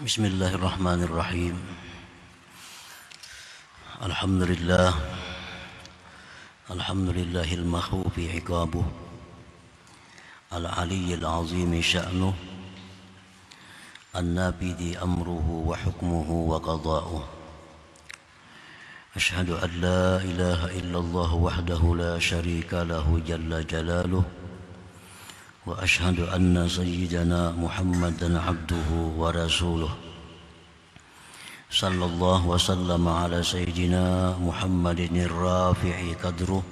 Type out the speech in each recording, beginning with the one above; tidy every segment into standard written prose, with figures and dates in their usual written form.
Bismillahirrahmanirrahim. Alhamdulillah. Alhamdulillahil makhufi iqabuh, al-aliyyil azimi sya'nuh, an-nabidi amruhu wa hukmuhu wa qada'uh. Ashhadu an la ilaha illallah wahdahu la syarika lahu jalla jalaluh, wa ashhadu anna sayyidana Muhammadan abduhu wa rasuluh. Sallallahu wa sallama ala sayyidina Muhammadin rafi'i qadruh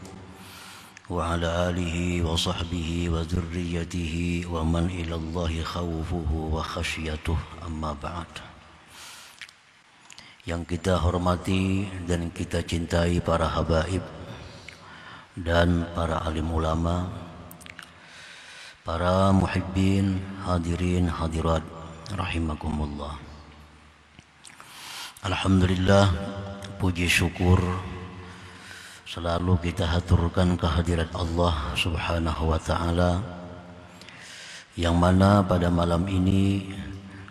wa ala alihi wa sahbihi wa dhurriyyatihi wa man ilallahi khawfuhu wa khasyatuh, amma ba'd. Yang kita hormati dan kita cintai para habaib dan para alim ulama, para muhibbin, hadirin, hadirat, rahimakumullah. Alhamdulillah, puji syukur selalu kita haturkan kehadirat Allah subhanahu wa ta'ala, yang mana pada malam ini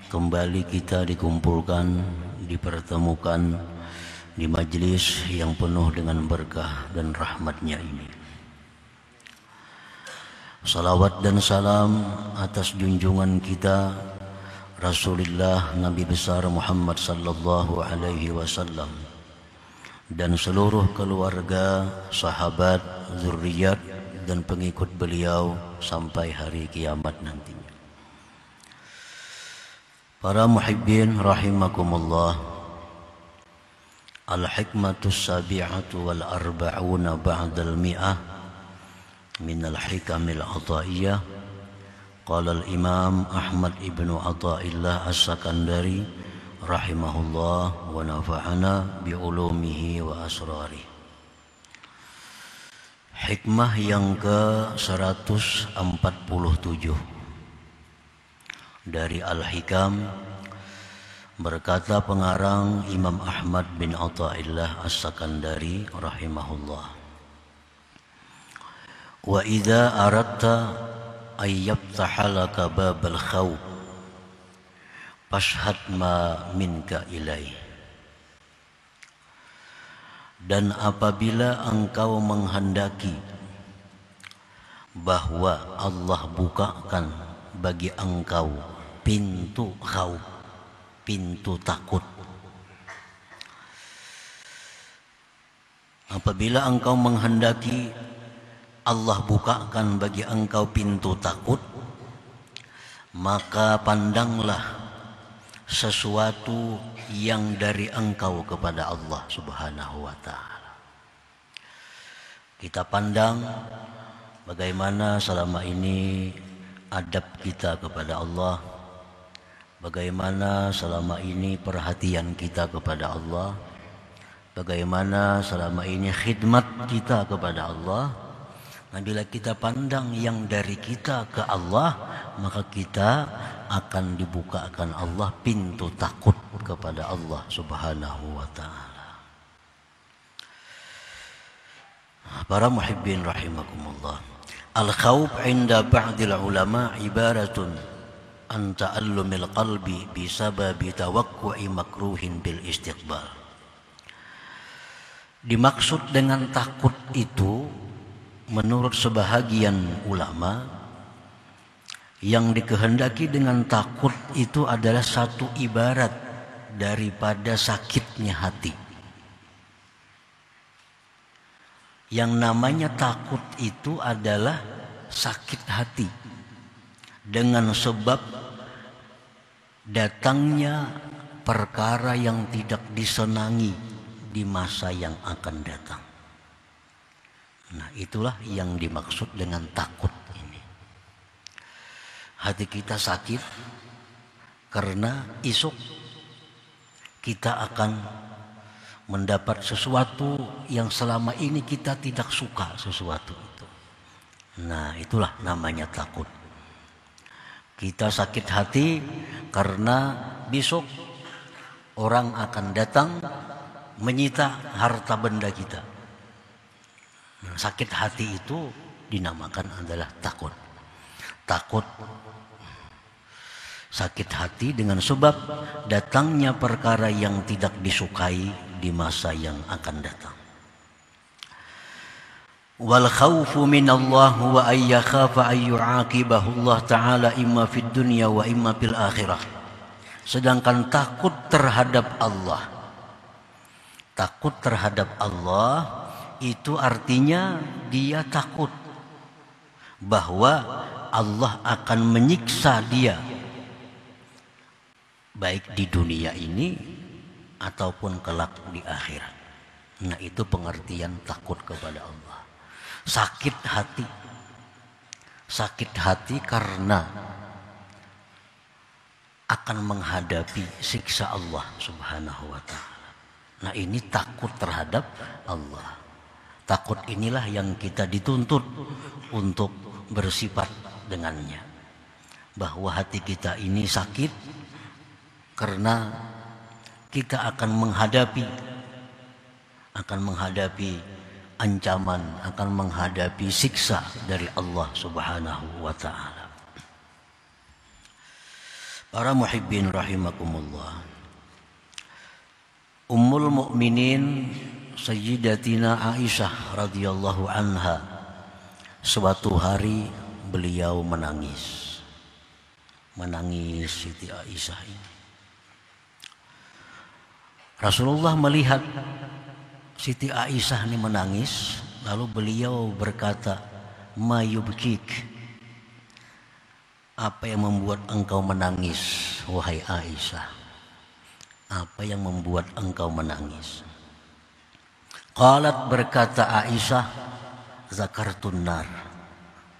kembali kita dikumpulkan, dipertemukan di majlis yang penuh dengan berkah dan rahmatnya ini. Salawat dan salam atas junjungan kita Rasulullah Nabi besar Muhammad sallallahu alaihi wasallam dan seluruh keluarga, sahabat, zuriat dan pengikut beliau sampai hari kiamat nantinya. Para muhibbin rahimakumullah, al-hikmatus sabi'atu wal arba'una ba'dal mi'ah min al-hikamil ataiyah. Qala al-imam Ahmad ibnu Athaillah as-Sakandari rahimahullah wa nafa'ana bi'ulumihi wa asrari. Hikmah yang ke-147 dari Al-Hikam, berkata pengarang Imam Ahmad bin Athaillah as-Sakandari rahimahullah, wa idza aradta ayyabtaha laka babal khawf fashhad ma minka ilaih. Dan apabila engkau menghendaki bahwa Allah bukakan bagi engkau pintu khawf, pintu takut, apabila engkau menghendaki Allah bukakan bagi engkau pintu takut, maka pandanglah sesuatu yang dari engkau kepada Allah subhanahu wa ta'ala. Kita pandang bagaimana selama ini adab kita kepada Allah, bagaimana selama ini perhatian kita kepada Allah, bagaimana selama ini khidmat kita kepada Allah. Nah, bila kita pandang yang dari kita ke Allah, maka kita akan dibukakan Allah pintu takut kepada Allah subhanahu wa ta'ala. Para muhibbin rahimakumullah, al-khawf inda ba'dil ulama ibaratun an ta'allumil qalbi bisababi tawakku'i makruhin bil istiqbal. Dimaksud dengan takut itu, menurut sebahagian ulama, yang dikehendaki dengan takut itu adalah satu ibarat daripada sakitnya hati. Yang namanya takut itu adalah sakit hati dengan sebab datangnya perkara yang tidak disenangi di masa yang akan datang. Nah, itulah yang dimaksud dengan takut ini. Hati kita sakit karena esok kita akan mendapat sesuatu yang selama ini kita tidak suka sesuatu itu. Nah, itulah namanya takut. Kita sakit hati karena besok orang akan datang menyita harta benda kita. Sakit hati itu dinamakan adalah takut. Takut Sakit hati dengan sebab datangnya perkara yang tidak disukai di masa yang akan datang. Wal khawfu min Allah wa ay yakhafa ay yu'aqibahu Allah Ta'ala imma fid dunya wa imma fil akhirah. Sedangkan takut terhadap Allah. Takut terhadap Allah itu artinya dia takut bahwa Allah akan menyiksa dia baik di dunia ini ataupun kelak di akhirat. Nah, itu pengertian takut kepada Allah. Sakit hati. Sakit hati karena akan menghadapi siksa Allah Subhanahu wa ta'ala. Nah, ini takut terhadap Allah. Takut inilah yang kita dituntut untuk bersifat dengannya. Bahwa hati kita ini sakit karena kita akan menghadapi ancaman, akan menghadapi siksa dari Allah Subhanahu wa ta'ala. Para muhibbin rahimakumullah. Ummul Mukminin Sayyidatina Aisyah radhiyallahu anha, suatu hari beliau menangis Siti Aisyah ini. Rasulullah melihat Siti Aisyah ini menangis, lalu beliau berkata, "Ma yubkik?" Apa yang membuat engkau menangis, wahai Aisyah? Apa yang membuat engkau menangis? Qalat, berkata Aisyah, "Zakartun nar."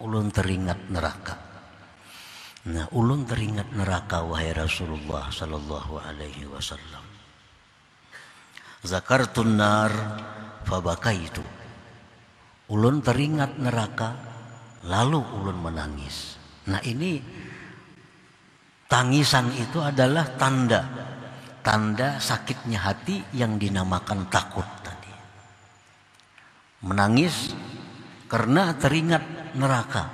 Ulun teringat neraka. Nah, ulun teringat neraka, wahai Rasulullah sallallahu alaihi wasallam. Zakartun nar fabakaitu. Ulun teringat neraka, lalu ulun menangis. Nah, ini tangisan itu adalah tanda sakitnya hati yang dinamakan takut tadi. Menangis karena teringat neraka.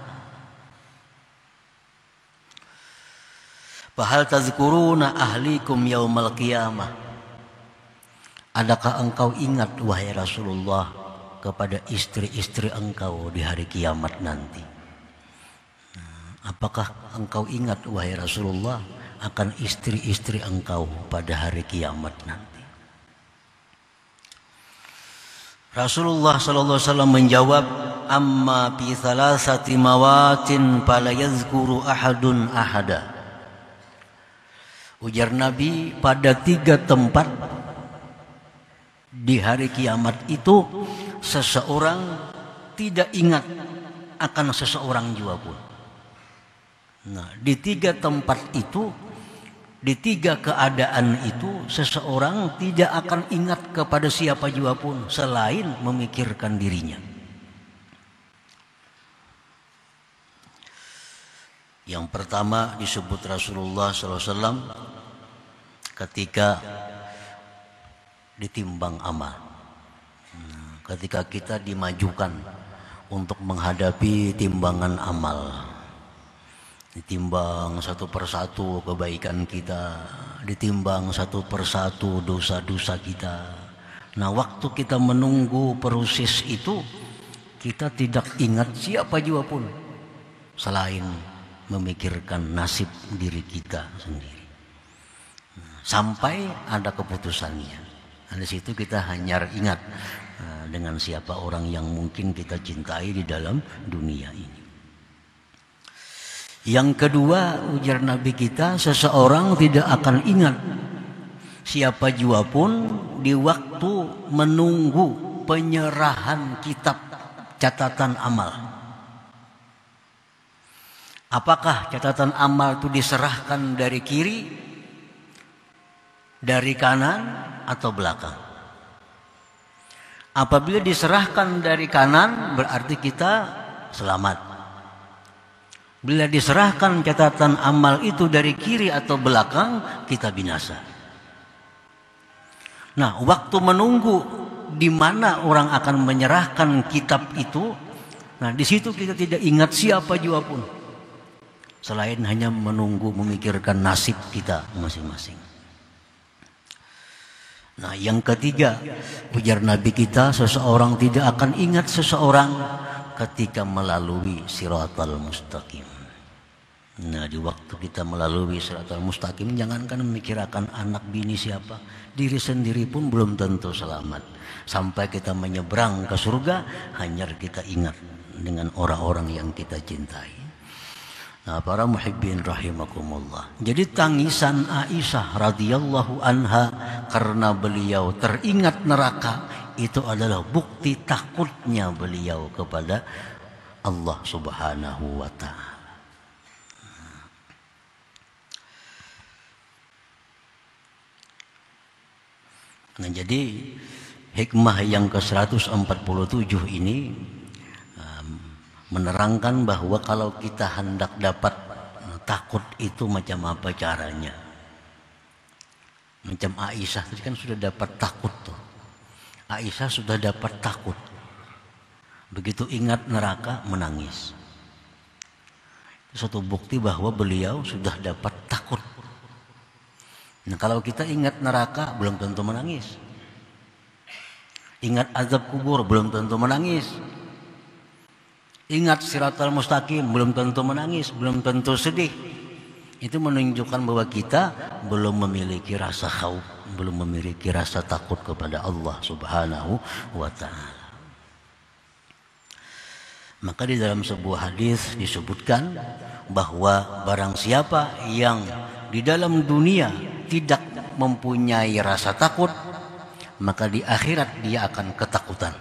Fahal tazkuruna ahlikum yaumal qiyamah. Adakah engkau ingat, wahai Rasulullah, kepada istri-istri engkau di hari kiamat nanti? Apakah engkau ingat, wahai Rasulullah, akan istri-istri engkau pada hari kiamat nanti? Rasulullah sallallahu alaihi wasallam menjawab, "Amma fi thalathati mawatin fala yazkuru ahadun ahada." Ujar Nabi, pada 3 tempat di hari kiamat itu seseorang tidak ingat akan seseorang jua pun. Nah, di 3 tempat itu, di 3 keadaan itu, seseorang tidak akan ingat kepada siapa jua pun selain memikirkan dirinya. Yang pertama disebut Rasulullah SAW ketika ditimbang amal. Ketika kita dimajukan untuk menghadapi timbangan amal, ditimbang satu persatu kebaikan kita, ditimbang satu persatu dosa-dosa kita. Nah, waktu kita menunggu proses itu, kita tidak ingat siapa jua pun selain memikirkan nasib diri kita sendiri. Sampai ada keputusannya. Nah, di situ kita hanya ingat dengan siapa orang yang mungkin kita cintai di dalam dunia ini. Yang kedua, ujar Nabi kita, seseorang tidak akan ingat siapa jua pun di waktu menunggu penyerahan kitab catatan amal. Apakah catatan amal itu diserahkan dari kiri, dari kanan, atau belakang? Apabila diserahkan dari kanan, berarti kita selamat. Bila diserahkan catatan amal itu dari kiri atau belakang, kita binasa. Nah, waktu menunggu di mana orang akan menyerahkan kitab itu, nah di situ kita tidak ingat siapa jua pun. selain hanya menunggu memikirkan nasib kita masing-masing. Nah, yang ketiga, ujar Nabi kita, seseorang tidak akan ingat seseorang ketika melalui siratal mustaqim. Nah, di waktu kita melalui siratal mustaqim, jangankan memikirkan anak bini siapa, diri sendiri pun belum tentu selamat. Sampai kita menyeberang ke surga, hanya kita ingat dengan orang-orang yang kita cintai. Nah, para muhibbin rahimakumullah. Jadi tangisan Aisyah radhiyallahu anha karena beliau teringat neraka, itu adalah bukti takutnya beliau kepada Allah Subhanahu wa ta'ala. Nah, jadi hikmah yang ke-147 ini menerangkan bahwa kalau kita hendak dapat takut itu macam apa caranya. Macam Aisyah tadi kan sudah dapat takut tuh. Aisyah sudah dapat takut. Begitu ingat neraka menangis. Itu suatu bukti bahwa beliau sudah dapat takut. Nah, kalau kita ingat neraka belum tentu menangis. Ingat azab kubur belum tentu menangis. Ingat siratal mustaqim belum tentu menangis, belum tentu sedih. Itu menunjukkan bahwa kita belum memiliki rasa khauf, belum memiliki rasa takut kepada Allah Subhanahu wa ta'ala. Maka di dalam sebuah hadis disebutkan bahwa barang siapa yang di dalam dunia tidak mempunyai rasa takut, maka di akhirat dia akan ketakutan.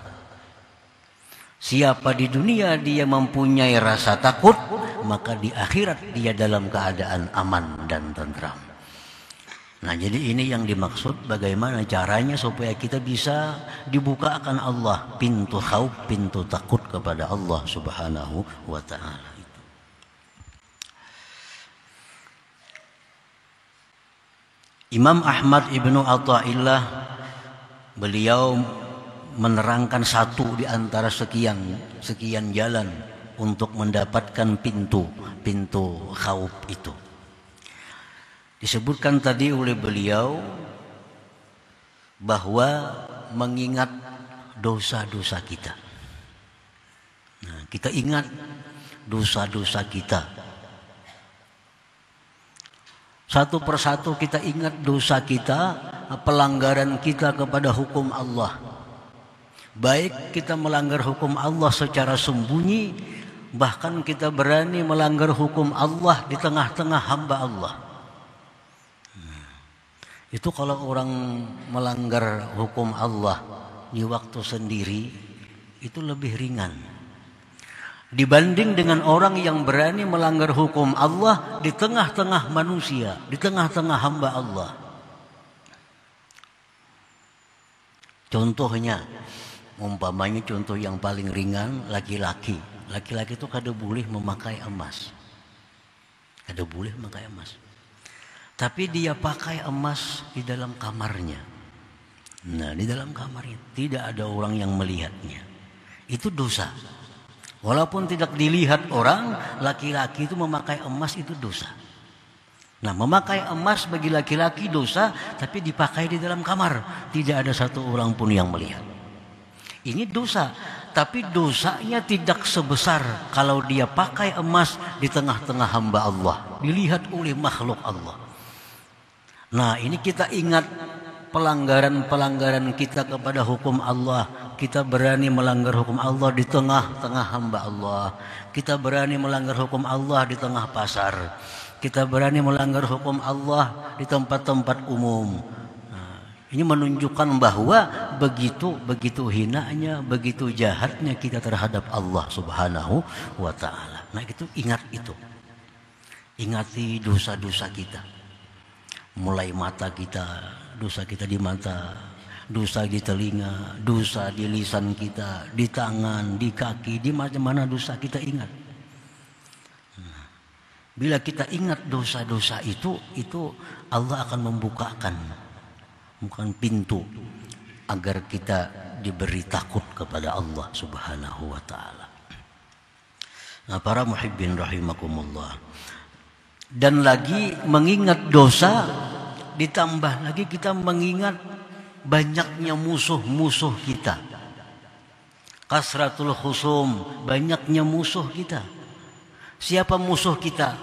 Siapa di dunia dia mempunyai rasa takut, maka di akhirat dia dalam keadaan aman dan tentram. Nah, jadi ini yang dimaksud bagaimana caranya supaya kita bisa dibukakan Allah pintu khauf, pintu takut kepada Allah Subhanahu wa ta'ala. Imam Ahmad ibnu Athaillah, beliau menerangkan satu di antara sekian jalan untuk mendapatkan pintu khauf itu. Disebutkan tadi oleh beliau bahwa mengingat dosa-dosa kita. Nah, kita ingat dosa-dosa kita. Satu persatu kita ingat dosa kita, pelanggaran kita kepada hukum Allah. Baik kita melanggar hukum Allah secara sembunyi, bahkan kita berani melanggar hukum Allah di tengah-tengah hamba Allah. Itu kalau orang melanggar hukum Allah di waktu sendiri, itu lebih ringan dibanding dengan orang yang berani melanggar hukum Allah di tengah-tengah manusia, di tengah-tengah hamba Allah. Contohnya, umpamanya contoh yang paling ringan, laki-laki. Laki-laki itu kada boleh memakai emas. Kada boleh memakai emas. Tapi dia pakai emas di dalam kamarnya. Nah, di dalam kamarnya tidak ada orang yang melihatnya. Itu dosa. Walaupun tidak dilihat orang, laki-laki itu memakai emas itu dosa. Nah, memakai emas bagi laki-laki dosa, tapi dipakai di dalam kamar. Tidak ada satu orang pun yang melihat. Ini dosa, tapi dosanya tidak sebesar kalau dia pakai emas di tengah-tengah hamba Allah, dilihat oleh makhluk Allah. Nah, ini kita ingat pelanggaran-pelanggaran kita kepada hukum Allah. Kita berani melanggar hukum Allah di tengah-tengah hamba Allah. Kita berani melanggar hukum Allah di tengah pasar. Kita berani melanggar hukum Allah di tempat-tempat umum. Ini menunjukkan bahwa begitu hinanya, begitu jahatnya kita terhadap Allah Subhanahu wa ta'ala. Nah, itu ingat itu. Ingati dosa-dosa kita. Mulai mata kita, dosa kita di mata, dosa di telinga, dosa di lisan kita, di tangan, di kaki, di mana-mana dosa kita ingat. Bila kita ingat dosa-dosa itu Allah akan membukakan bukan pintu agar kita diberi takut kepada Allah Subhanahu wa ta'ala. Nah, para muhibbin rahimakumullah, Dan lagi mengingat dosa, ditambah lagi kita mengingat banyaknya musuh-musuh kita. Kasratul khusum, banyaknya musuh kita. Siapa musuh kita?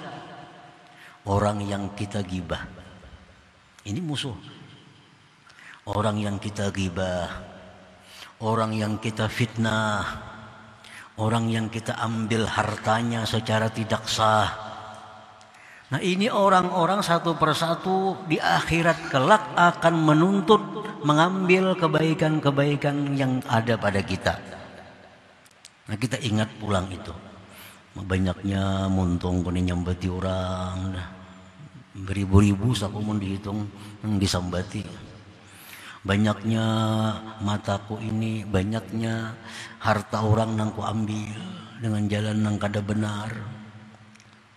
Orang yang kita gibah. Ini musuh. Orang yang kita gibah, orang yang kita fitnah, orang yang kita ambil hartanya secara tidak sah. Nah, ini orang-orang satu persatu di akhirat kelak akan menuntut mengambil kebaikan-kebaikan yang ada pada kita. Nah, kita ingat pulang itu. Banyaknya muntung kuni nyambati orang, beribu-ribu saku mun dihitung disambati. Banyaknya mataku ini, banyaknya harta orang nang ku ambil dengan jalan nang kada benar.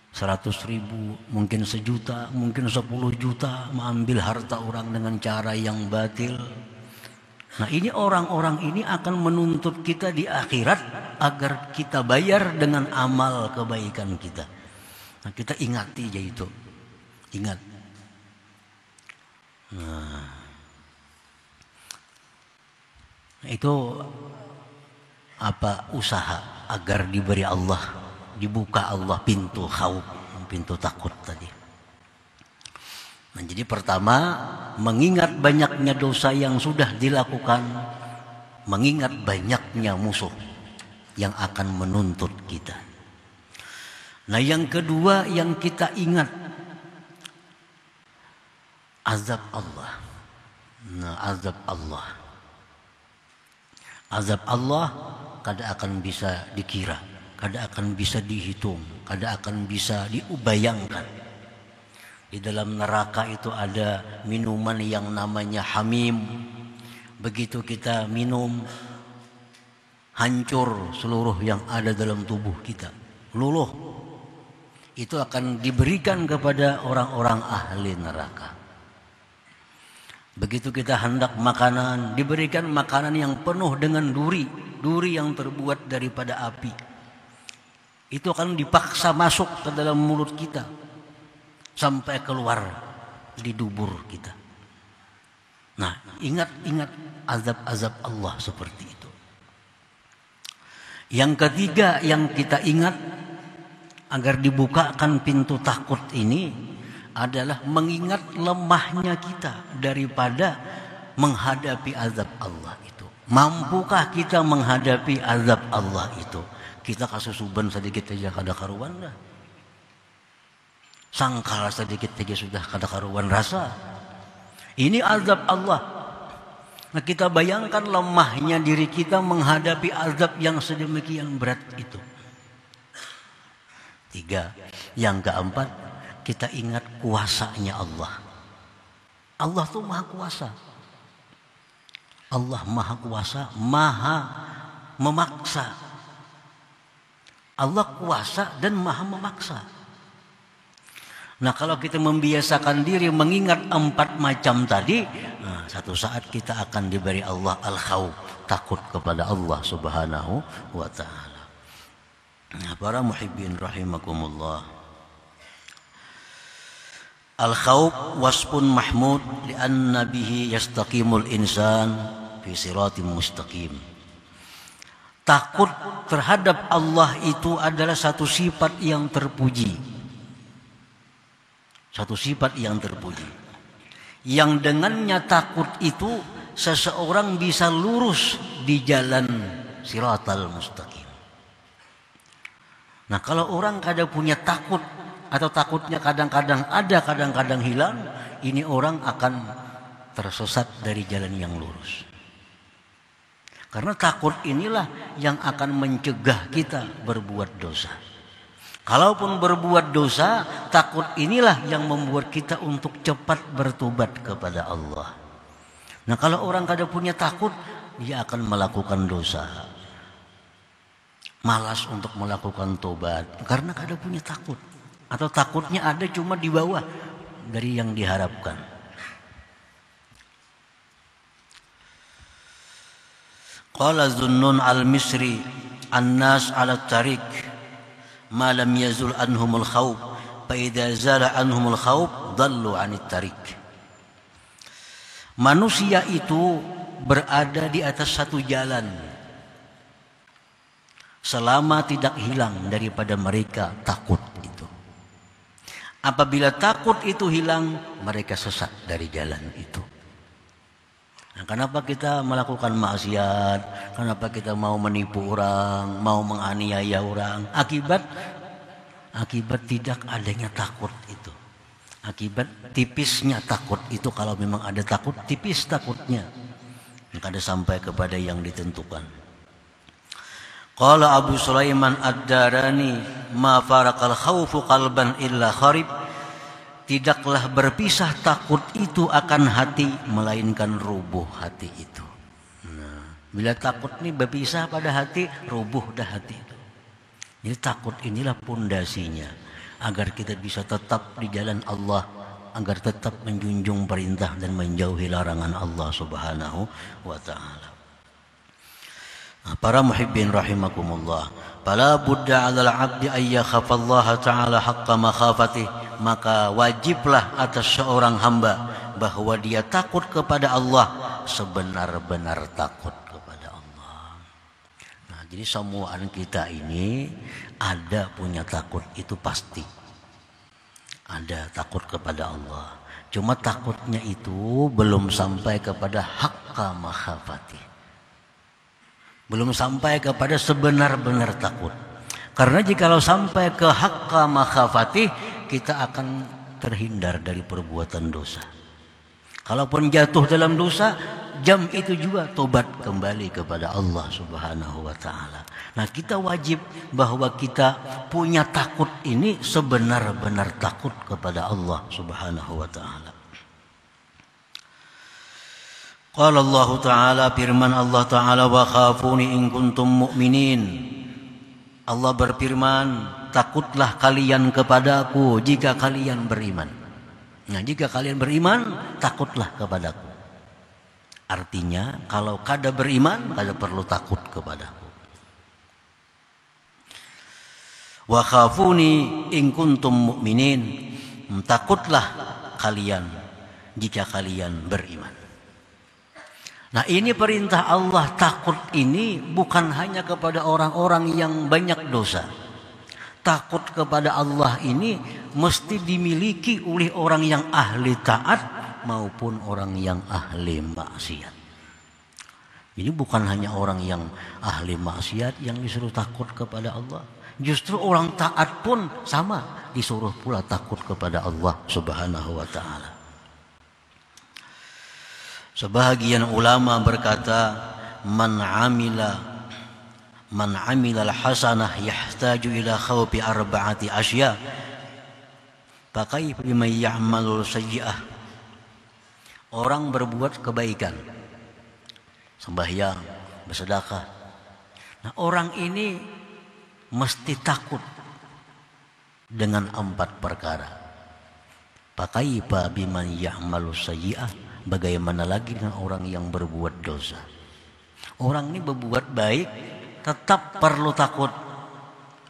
100.000, mungkin 1 juta, mungkin 10 juta mengambil harta orang dengan cara yang batil. Nah, ini orang-orang ini akan menuntut kita di akhirat agar kita bayar dengan amal kebaikan kita. Nah, kita ingati aja itu. Ingat. Nah, itu apa usaha agar diberi Allah, dibuka Allah pintu khauf, pintu takut tadi. Nah, jadi pertama mengingat banyaknya dosa yang sudah dilakukan, mengingat banyaknya musuh yang akan menuntut kita. Nah, yang kedua yang kita ingat azab Allah. Nah, azab Allah. Azab Allah kada akan bisa dikira, kada akan bisa dihitung, kada akan bisa diubayangkan. Di dalam neraka itu ada minuman yang namanya hamim. Begitu kita minum, hancur seluruh yang ada dalam tubuh kita. Luluh. Itu akan diberikan kepada orang-orang ahli neraka. Begitu kita hendak makanan, diberikan makanan yang penuh dengan duri yang terbuat daripada api. Itu akan dipaksa masuk ke dalam mulut kita sampai keluar di dubur kita. Nah, ingat azab-azab Allah seperti itu. Yang ketiga yang kita ingat agar dibukakan pintu takut ini adalah mengingat lemahnya kita daripada menghadapi azab Allah itu. Mampukah kita menghadapi azab Allah itu? Kita kasusuban sedikit saja kada karuan dah. Sangkal sedikit saja sudah kada karuan rasa. Ini azab Allah. Nah, kita bayangkan lemahnya diri kita menghadapi azab yang sedemikian berat itu. 3. Yang keempat, kita ingat kuasanya Allah. Allah tuh maha kuasa. Allah maha kuasa, maha memaksa. Allah kuasa dan maha memaksa. Nah, kalau kita membiasakan diri mengingat 4 macam tadi, nah, satu saat kita akan diberi Allah al-khauf, takut kepada Allah Subhanahu wa ta'ala. Nah, para muhibbin rahimakumullah. Al-khawf wasfun mahmud li'anna bihi yastaqimul insan fi siratim mustaqim. Takut terhadap Allah itu adalah satu sifat yang terpuji. Satu sifat yang terpuji. Yang dengannya takut itu seseorang bisa lurus di jalan siratal mustaqim. Nah, kalau orang kada punya takut atau takutnya kadang-kadang ada, kadang-kadang hilang, ini orang akan tersesat dari jalan yang lurus. Karena takut inilah yang akan mencegah kita berbuat dosa. Kalaupun berbuat dosa, takut inilah yang membuat kita untuk cepat bertobat kepada Allah. Nah, kalau orang kada punya takut, dia akan melakukan dosa. Malas untuk melakukan tobat karena kada punya takut. Atau takutnya ada cuma di bawah dari yang diharapkan. Qala Zunnun al-Misri, an-nas ala tariq ma lam yazul anhumul khawf fa idza zala anhumul khauf dallu 'anit tariq. Manusia itu berada di atas satu jalan selama tidak hilang daripada mereka takut itu. Apabila takut itu hilang, mereka sesat dari jalan itu. Nah, kenapa kita melakukan maksiat? Kenapa kita mau menipu orang, mau menganiaya orang? Akibat tidak adanya takut itu. Akibat tipisnya takut itu. Kalau memang ada takut, tipis takutnya. Maka ada sampai kepada yang ditentukan. Qala Abu Sulaiman Ad-Darani, ma faraqal khaufu qalban illa kharib. Tidaklah berpisah takut itu akan hati, melainkan rubuh hati itu. Nah, bila takut ini berpisah pada hati, rubuh dah hati itu. Jadi takut inilah pondasinya, agar kita bisa tetap di jalan Allah, agar tetap menjunjung perintah dan menjauhi larangan Allah Subhanahu wa ta'ala. Nah, para muhibbin rahimakumullah, fala budda 'alal 'abdi ay yakhafallaha ta'ala haqqa makhafatih. Maka wajiblah atas seorang hamba bahwa dia takut kepada Allah sebenar-benar takut kepada Allah. Nah, jadi semuaan kita ini ada punya takut, itu pasti. Ada takut kepada Allah. Cuma takutnya itu belum sampai kepada haqqa makhafati. Belum sampai kepada sebenar-benar takut. Karena jikalau sampai ke haqqa makhafati, kita akan terhindar dari perbuatan dosa. Kalaupun jatuh dalam dosa, jam itu juga tobat kembali kepada Allah Subhanahu wa ta'ala. Nah, kita wajib bahwa kita punya takut ini sebenar-benar takut kepada Allah Subhanahu wa ta'ala. Qala Allah ta'ala, firman Allah ta'ala, wa khafuni in kuntum mu'minin. Allah berfirman, takutlah kalian kepadaku jika kalian beriman. Nah, jika kalian beriman, takutlah kepadaku. Artinya, kalau kada beriman, kada perlu takut kepadaku. Wa khafuni in kuntum mu'minin. Takutlah kalian jika kalian beriman. Nah, ini perintah Allah, takut ini bukan hanya kepada orang-orang yang banyak dosa. Takut kepada Allah ini mesti dimiliki oleh orang yang ahli taat maupun orang yang ahli maksiat. Ini bukan hanya orang yang ahli maksiat yang disuruh takut kepada Allah. Justru orang taat pun sama, disuruh pula takut kepada Allah Subhanahu wa ta'ala. Sebahagian ulama berkata, man amila al-hasanah yahtaju ila khawfi arba'ati asya. Fakaifa biman ya'malul sayyi'ah. Orang berbuat kebaikan, sembahyang, bersedekah. Nah, orang ini mesti takut dengan 4 perkara. Fakaifa biman ya'malus sayyi'ah. Bagaimana lagi dengan orang yang berbuat dosa? Orang ini berbuat baik tetap perlu takut.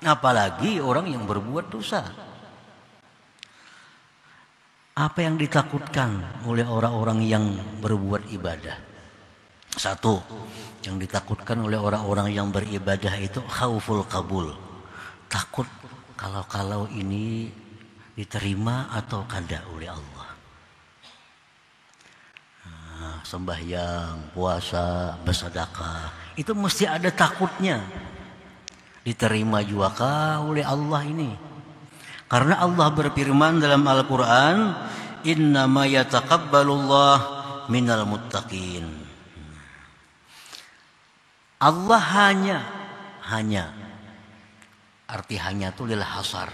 Apalagi orang yang berbuat dosa. Apa yang ditakutkan oleh orang-orang yang berbuat ibadah? Satu, yang ditakutkan oleh orang-orang yang beribadah itu khauful qabul. Takut kalau ini diterima atau kada oleh Allah. Sembahyang, puasa, bersedekah, itu mesti ada takutnya. Diterima juga kah oleh Allah ini? Karena Allah berfirman dalam Al-Quran, innama yataqabbalullah minal muttaqin. Allah hanya, arti hanya itu lil hasar.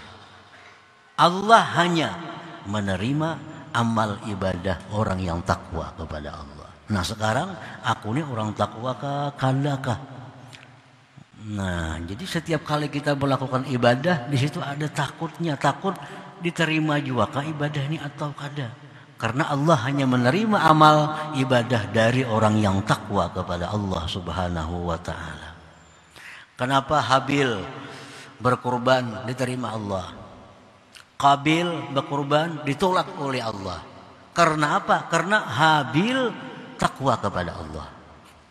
Allah hanya menerima amal ibadah orang yang takwa kepada Allah. Nah, sekarang aku ini orang takwa kah, kada kah? Nah, jadi setiap kali kita melakukan ibadah, di situ ada takutnya, takut diterima juga kah ibadah ini atau kada? Karena Allah hanya menerima amal ibadah dari orang yang takwa kepada Allah Subhanahu wa ta'ala. Kenapa Habil berkorban diterima Allah? Qabil berkurban ditolak oleh Allah. Karena apa? Karena Habil takwa kepada Allah.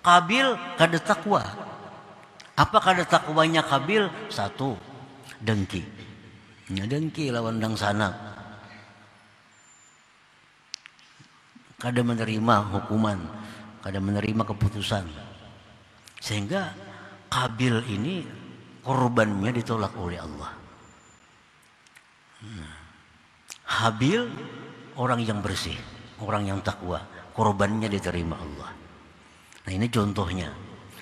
Qabil kada takwa. Apa kada takwanya Qabil? Satu, dengki. Dengki lawan dang sanak. Kada menerima hukuman, kada menerima keputusan. Sehingga Qabil ini korbannya ditolak oleh Allah. Habil orang yang bersih, orang yang takwa, korbannya diterima Allah. Nah ini contohnya,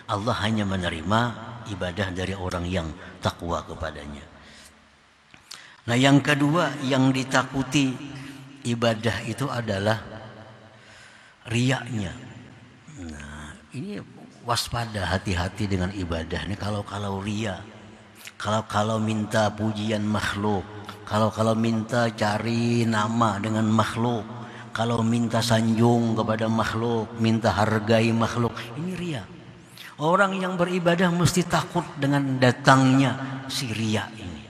Allah hanya menerima ibadah dari orang yang takwa kepadanya. Nah yang kedua yang ditakuti ibadah itu adalah riyaknya. Nah ini waspada, hati-hati dengan ibadah ini. Kalau riya, kalau minta pujian makhluk, kalau minta cari nama dengan makhluk, kalau minta sanjung kepada makhluk, minta hargai makhluk, ini riya. Orang yang beribadah mesti takut dengan datangnya si riya ini.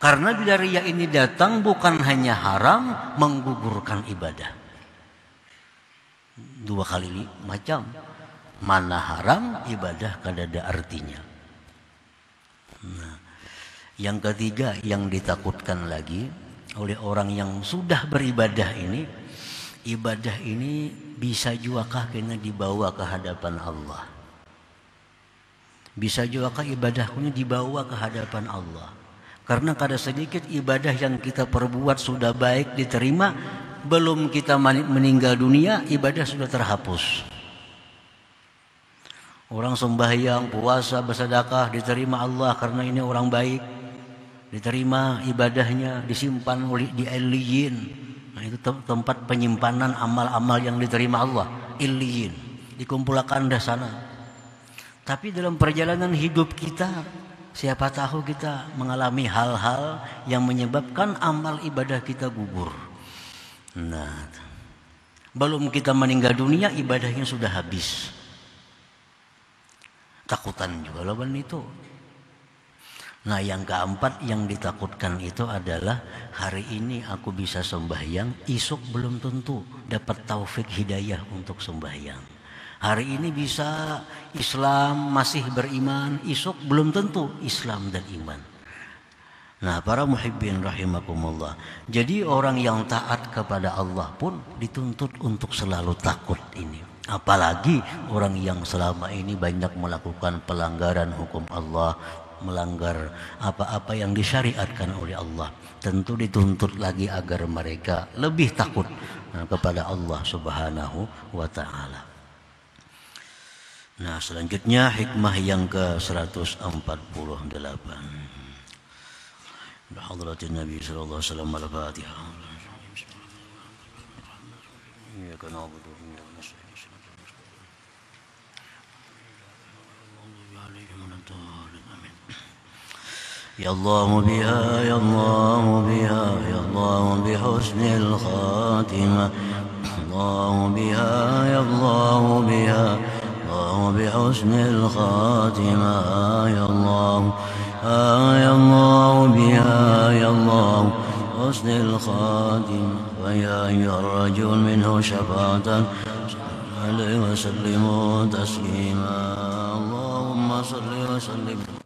Karena bila riya ini datang bukan hanya haram, menggugurkan ibadah. Dua kali macam. Mana haram, ibadah kada ada artinya. Nah, yang ketiga yang ditakutkan lagi oleh orang yang sudah beribadah ini, ibadah ini bisa juga kena dibawa ke hadapan Allah. Bisa juga ibadahnya dibawa ke hadapan Allah. Karena kada sedikit ibadah yang kita perbuat sudah baik diterima, belum kita meninggal dunia ibadah sudah terhapus. Orang sembahyang, puasa, bersedekah diterima Allah karena ini orang baik. Diterima ibadahnya, disimpan di Illiyin. Nah, itu tempat penyimpanan amal-amal yang diterima Allah, Illiyin. Dikumpulkan di sana. Tapi dalam perjalanan hidup kita, siapa tahu kita mengalami hal-hal yang menyebabkan amal ibadah kita gugur. Nah, belum kita meninggal dunia ibadahnya sudah habis. Takutan juga lawan itu. Nah yang keempat yang ditakutkan itu adalah hari ini aku bisa sembahyang, esok belum tentu dapat taufik hidayah untuk sembahyang. Hari ini bisa Islam masih beriman, esok belum tentu Islam dan iman. Nah para muhibbin rahimakumullah. Jadi orang yang taat kepada Allah pun dituntut untuk selalu takut ini. Apalagi orang yang selama ini banyak melakukan pelanggaran hukum Allah, melanggar apa-apa yang disyariatkan oleh Allah. Tentu dituntut lagi agar mereka lebih takut kepada Allah Subhanahu wa ta'ala. Nah selanjutnya hikmah yang ke-148. Hadratin Nabi sallallahu alaihi wasallam al-Fatihah. Ya kana abudu يا الله بها يا الله بها يا الله بحسن الخاتمة الله بها يا الله بها الله بحسن الخاتمة يا الله يا الله بها يا الله حسن الخاتمة ويا أيها الرجل منه شفاعة عليه وسلم تسليما اللهم صل وسلم